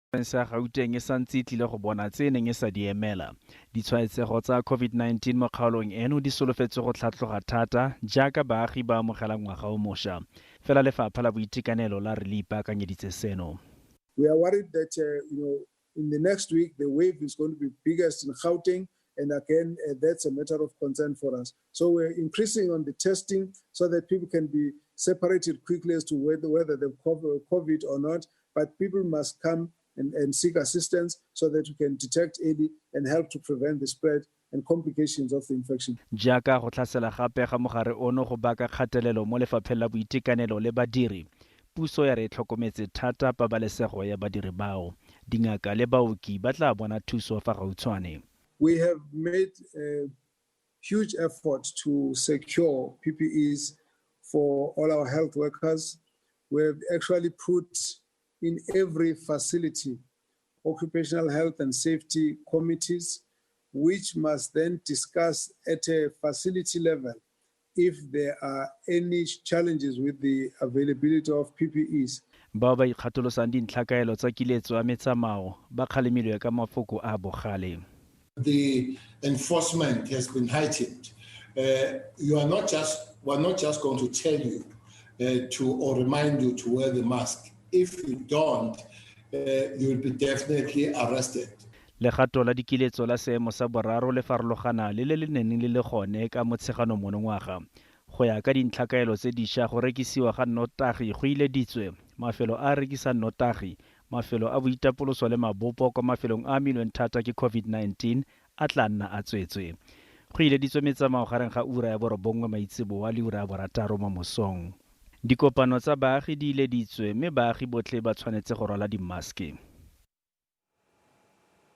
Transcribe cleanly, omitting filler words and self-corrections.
Sa Gauteng e santse tlile go bona tse neng e sa di emela. Ditshwaetsego tsa COVID-19 mo kgaolong eno di solofetse go tlhatloga thata jaaka baagi ba amogela ngwaga o mošwa. Fela lefapha la boitekanelo la re le ipaakanyeditse seno. We are worried that in the next week the wave is going to be biggest in Gauteng, and again that's a matter of concern for us. So we're increasing on the testing so that people can be separated quickly as to whether they've COVID or not, but people must come and seek assistance so that we can detect early and help to prevent the spread and complications of the infection. Jaaka go tlhasela gape ga mogare ono go baka kgatelelo mo lefapheng la boitekanelo le badiri, puso ya re tlhokometse thata pabalesego ya badiri bao. Dingaka le baoki ba tla bona thuso fa gautshwane. We have made a huge effort to secure PPEs for all our health workers. We have actually put in every facility occupational health and safety committees, which must then discuss at a facility level if there are any challenges with the availability of PPEs. Bao ba ikgatolosang dintlhakaelo tsa kiletso ya metsamao ba kgalemilwe ka mafoko a bogale. The enforcement has been heightened. We're not just going to tell you or remind you to wear the mask. If you don't, you will be definitely arrested. Legato la dikiletso la seemo sa boraro le farologana le le neng le gone ka motshegano monongwaga. Go ya ka dintlhakaelo tse dišwa go rekisiwa ga nnotagi go ileditswe mafelo a rekisa nnotagi, mafelo a boitapoloso le mabopo kwa mafelong a milweng thata ke COVID-19 a tla nna a tswetswe. Go ileditswe metsamao gareng ga ura ya borobongwe maitseboa le ura ya borataro mo mosong. Dikopano tsa baagi di ileditswe mme baagi botlhe ba tshwanetse go rwala dimaske.